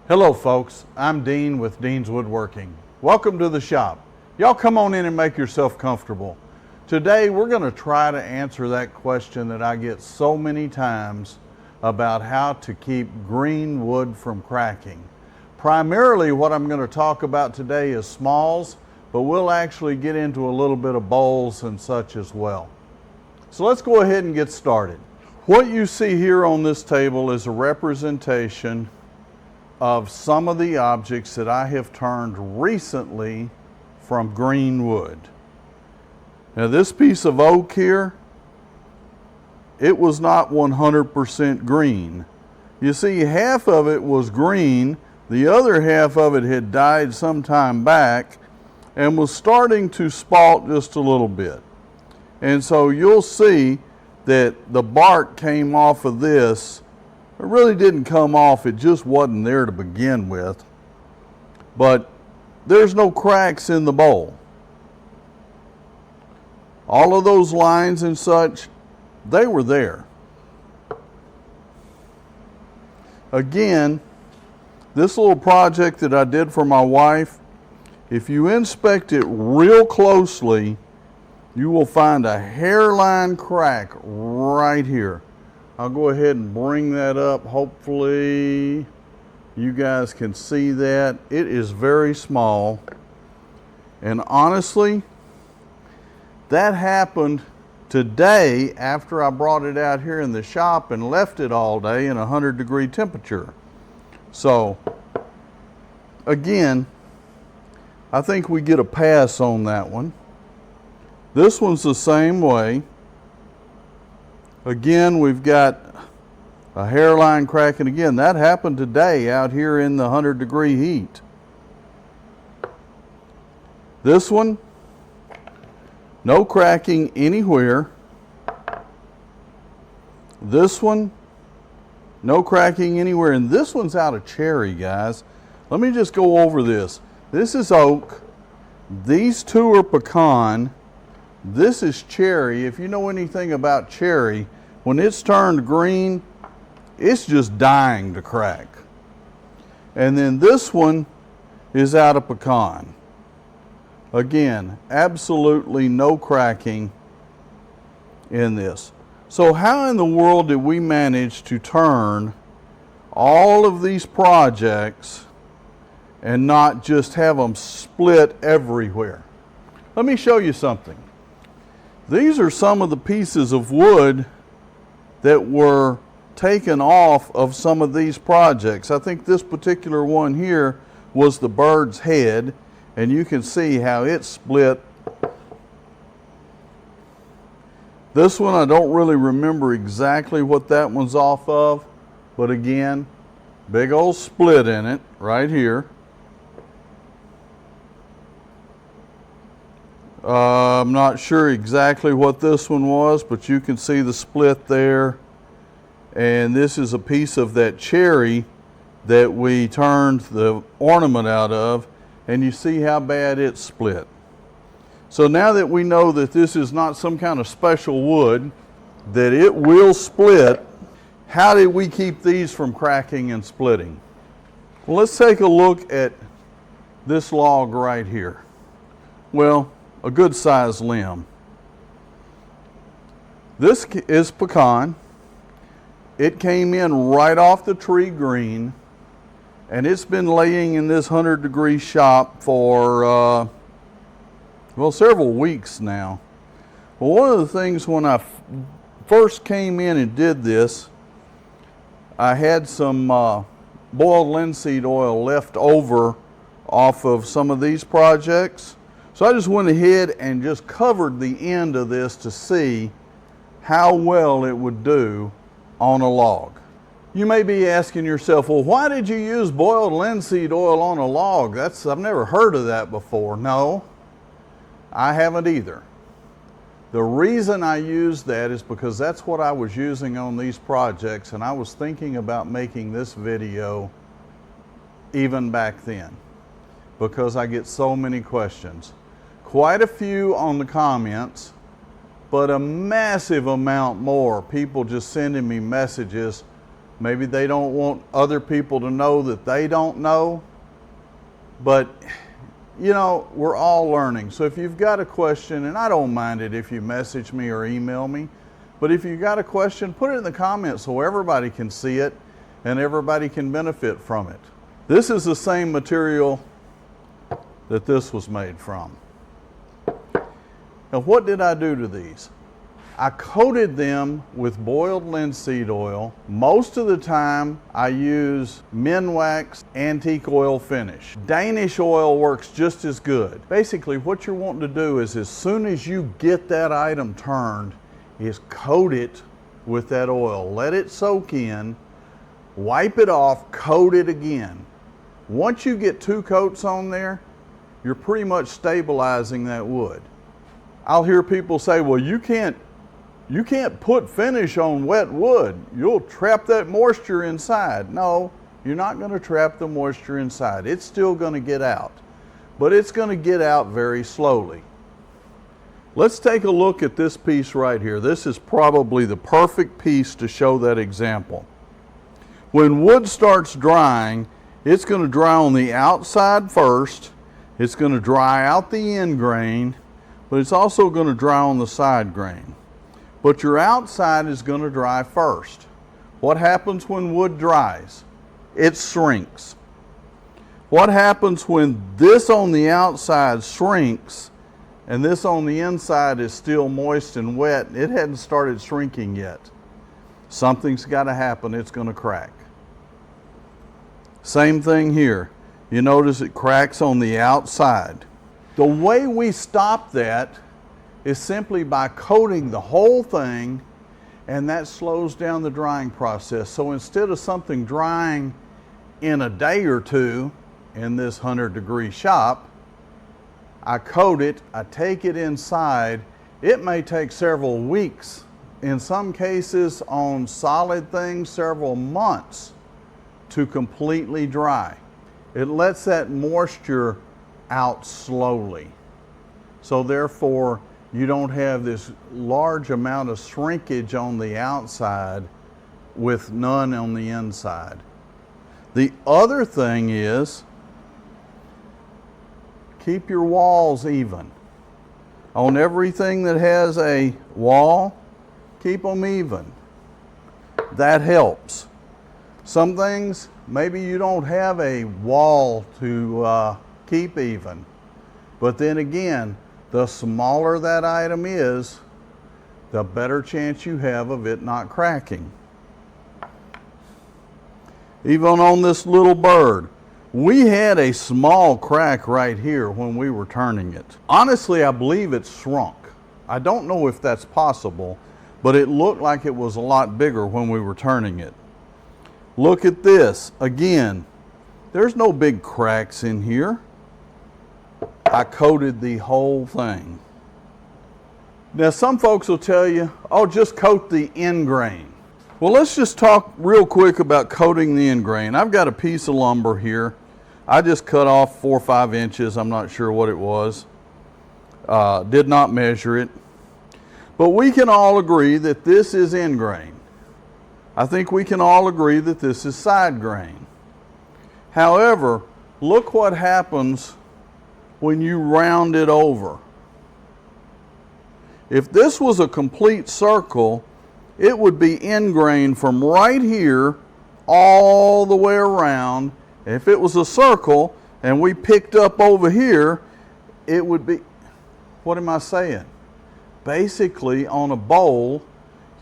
Hello folks, I'm Dean with Dean's Woodworking. Welcome to the shop. Y'all come on in and make yourself comfortable. Today we're going to try to answer that question that I get so many times about how to keep green wood from cracking. Primarily what I'm going to talk about today is smalls, but we'll actually get into a little bit of bowls and such as well. So let's go ahead and get started. What you see here on this table is a representation of some of the objects that I have turned recently from green wood. Now this piece of oak here, it was not 100% green. You see, half of it was green, the other half of it had died some time back and was starting to spalt just a little bit. And so you'll see that the bark came off of this. It really didn't come off, it just wasn't there to begin with. But there's no cracks in the bowl. All of those lines and such, they were there. Again, this little project that I did for my wife, if you inspect it real closely, you will find a hairline crack right here. I'll go ahead and bring that up. Hopefully you guys can see that. It is very small. And honestly, that happened today after I brought it out here in the shop and left it all day in 100-degree temperature. So again, I think we get a pass on that one. This one's the same way. Again, we've got a hairline crack, and again, that happened today out here in the 100-degree heat. This one, no cracking anywhere. This one, no cracking anywhere, and this one's out of cherry, guys. Let me just go over this. This is oak. These two are pecan. This is cherry. If you know anything about cherry, when it's turned green, it's just dying to crack. And then this one is out of pecan. Again, absolutely no cracking in this. So how in the world did we manage to turn all of these projects and not just have them split everywhere? Let me show you something. These are some of the pieces of wood that were taken off of some of these projects. I think this particular one here was the bird's head, and you can see how it split. This one I don't really remember exactly what that one's off of, but again, big old split in it right here. I'm not sure exactly what this one was, but you can see the split there. And this is a piece of that cherry that we turned the ornament out of, and you see how bad it split. So now that we know that this is not some kind of special wood, that it will split, how did we keep these from cracking and splitting? Well, let's take a look at this log right here. Well, a good sized limb. This is pecan. It came in right off the tree green, and it's been laying in this 100-degree shop for well, several weeks now. Well, one of the things when I first came in and did this, I had some boiled linseed oil left over off of some of these projects. So I just went ahead and just covered the end of this to see how well it would do on a log. You may be asking yourself, well, why did you use boiled linseed oil on a log? I've never heard of that before. No, I haven't either. The reason I used that is because that's what I was using on these projects, and I was thinking about making this video even back then because I get so many questions. Quite a few on the comments, but a massive amount more. People just sending me messages Maybe they don't want other people to know that they don't know. But, you know, we're all learning. So if you've got a question, and I don't mind it if you message me or email me, but if you've got a question, put it in the comments so everybody can see it and everybody can benefit from it. This is the same material that this was made from. Now, what did I do to these? I coated them with boiled linseed oil. Most of the time, I use Minwax antique oil finish. Danish oil works just as good. Basically, what you're wanting to do is as soon as you get that item turned, is coat it with that oil. Let it soak in, wipe it off, coat it again. Once you get 2 coats on there, you're pretty much stabilizing that wood. I'll hear people say, well, you can't put finish on wet wood. You'll trap that moisture inside. No, you're not going to trap the moisture inside. It's still going to get out, but it's going to get out very slowly. Let's take a look at this piece right here. This is probably the perfect piece to show that example. When wood starts drying, it's going to dry on the outside first. It's going to dry out the end grain, but it's also going to dry on the side grain. But your outside is going to dry first. What happens when wood dries? It shrinks. What happens when this on the outside shrinks and this on the inside is still moist and wet? It hadn't started shrinking yet. Something's got to happen. It's going to crack. Same thing here. You notice it cracks on the outside. The way we stop that is simply by coating the whole thing, and that slows down the drying process. So instead of something drying in a day or two in this 100-degree shop, I coat it, I take it inside. It may take several weeks, in some cases on solid things, several months to completely dry. It lets that moisture out slowly. So therefore, you don't have this large amount of shrinkage on the outside with none on the inside. The other thing is, keep your walls even. On everything that has a wall, keep them even. That helps. Some things, maybe you don't have a wall to keep even. But then again, the smaller that item is, the better chance you have of it not cracking. Even on this little bird, we had a small crack right here when we were turning it. Honestly, I believe it's shrunk. I don't know if that's possible, but it looked like it was a lot bigger when we were turning it. Look at this. Again, there's no big cracks in here. I coated the whole thing. Now some folks will tell you, oh, just coat the end grain. Well, let's just talk real quick about coating the end grain. I've got a piece of lumber here. I just cut off 4 or 5 inches. I'm not sure what it was. Did not measure it. But we can all agree that this is end grain. I think we can all agree that this is side grain. However, look what happens when you round it over. If this was a complete circle, it would be end grain from right here all the way around. If it was a circle and we picked up over here, it would be, what am I saying? Basically, on a bowl,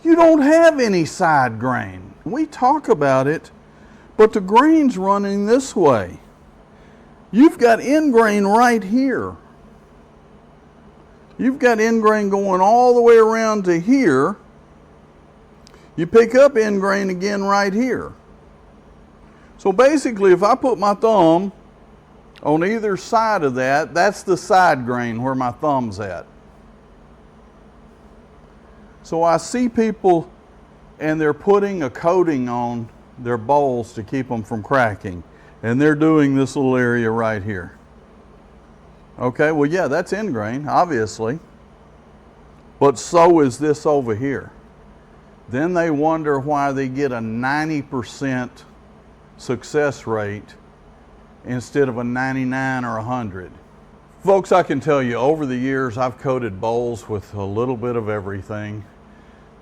you don't have any side grain. We talk about it, but the grain's running this way. You've got end grain right here. You've got end grain going all the way around to here. You pick up end grain again right here. So basically, if I put my thumb on either side of that, that's the side grain where my thumb's at. So I see people and they're putting a coating on their bowls to keep them from cracking. And they're doing this little area right here. Okay, well, yeah, that's end grain, obviously. But so is this over here. Then they wonder why they get a 90% success rate instead of a 99 or 100. Folks, I can tell you over the years I've coated bowls with a little bit of everything.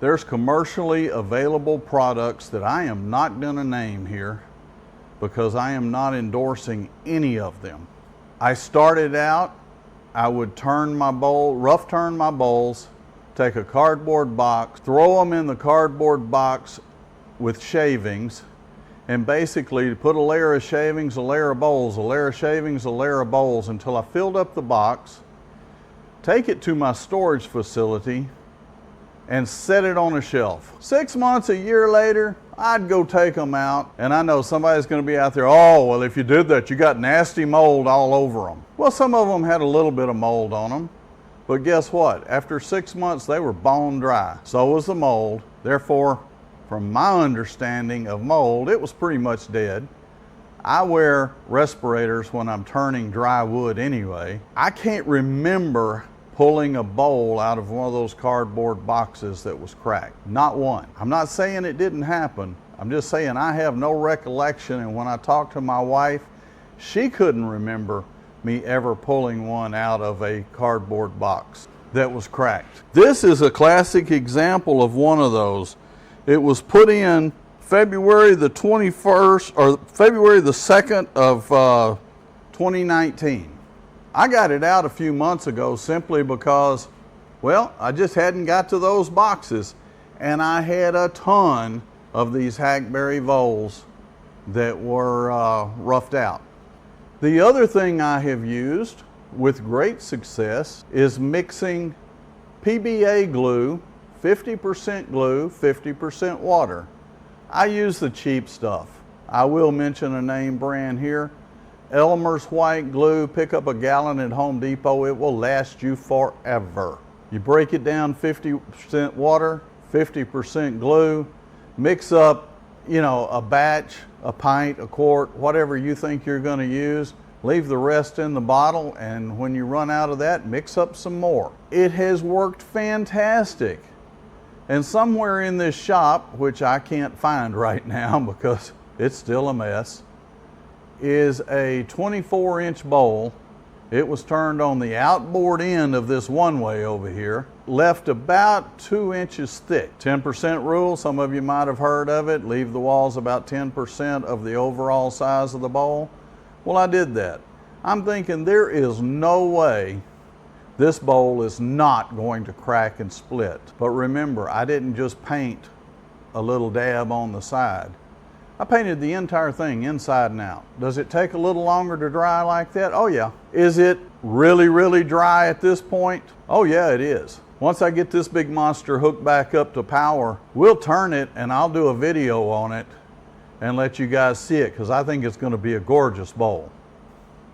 There's commercially available products that I am not going to name here because I am not endorsing any of them. I started out, I would rough turn my bowls, take a cardboard box, throw them in the cardboard box with shavings, and basically put a layer of shavings, a layer of bowls, a layer of shavings, a layer of bowls until I filled up the box, take it to my storage facility, and set it on a shelf. 6 months, a year later, I'd go take them out, and I know somebody's going to be out there, oh, well, if you did that, you got nasty mold all over them. Well, some of them had a little bit of mold on them, but guess what? After 6 months, they were bone dry. So was the mold. Therefore, from my understanding of mold, it was pretty much dead. I wear respirators when I'm turning dry wood anyway. I can't remember pulling a bowl out of one of those cardboard boxes that was cracked. Not one. I'm not saying it didn't happen. I'm just saying I have no recollection, and when I talked to my wife, she couldn't remember me ever pulling one out of a cardboard box that was cracked. This is a classic example of one of those. It was put in February the 21st or February the 2nd of 2019. I got it out a few months ago simply because, well, I just hadn't got to those boxes, and I had a ton of these hackberry bowls that were roughed out. The other thing I have used with great success is mixing PBA glue, 50% glue, 50% water. I use the cheap stuff. I will mention a name brand here. Elmer's white glue. Pick up a gallon at Home Depot. It will last you forever. You break it down, 50% water, 50% glue. Mix up, a batch, a pint, a quart, whatever you think you're going to use. Leave the rest in the bottle, and when you run out of that, mix up some more. It has worked fantastic. And somewhere in this shop, which I can't find right now because it's still a mess, is a 24-inch bowl. It was turned on the outboard end of this one-way over here, left about 2 inches thick. 10% rule, some of you might have heard of it. Leave the walls about 10% of the overall size of the bowl. Well, I did that. I'm thinking there is no way this bowl is not going to crack and split. But remember, I didn't just paint a little dab on the side. I painted the entire thing inside and out. Does it take a little longer to dry like that? Oh yeah. Is it really, really dry at this point? Oh yeah, it is. Once I get this big monster hooked back up to power, we'll turn it and I'll do a video on it and let you guys see it, because I think it's going to be a gorgeous bowl.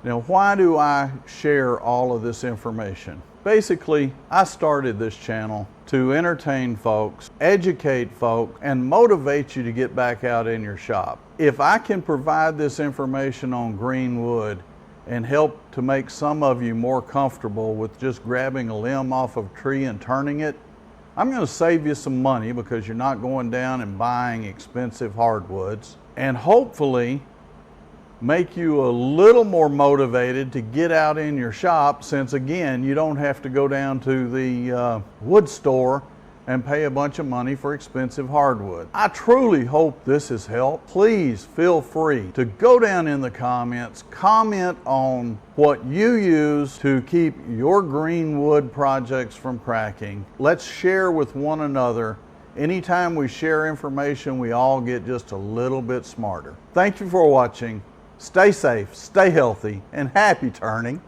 Now, why do I share all of this information? Basically, I started this channel to entertain folks, educate folks, and motivate you to get back out in your shop. If I can provide this information on green wood and help to make some of you more comfortable with just grabbing a limb off of a tree and turning it, I'm going to save you some money because you're not going down and buying expensive hardwoods, and hopefully make you a little more motivated to get out in your shop, since again, you don't have to go down to the wood store and pay a bunch of money for expensive hardwood. I truly hope this has helped. Please feel free to go down in the comments, comment on what you use to keep your green wood projects from cracking. Let's share with one another. Anytime we share information, we all get just a little bit smarter. Thank you for watching. Stay safe, stay healthy, and happy turning.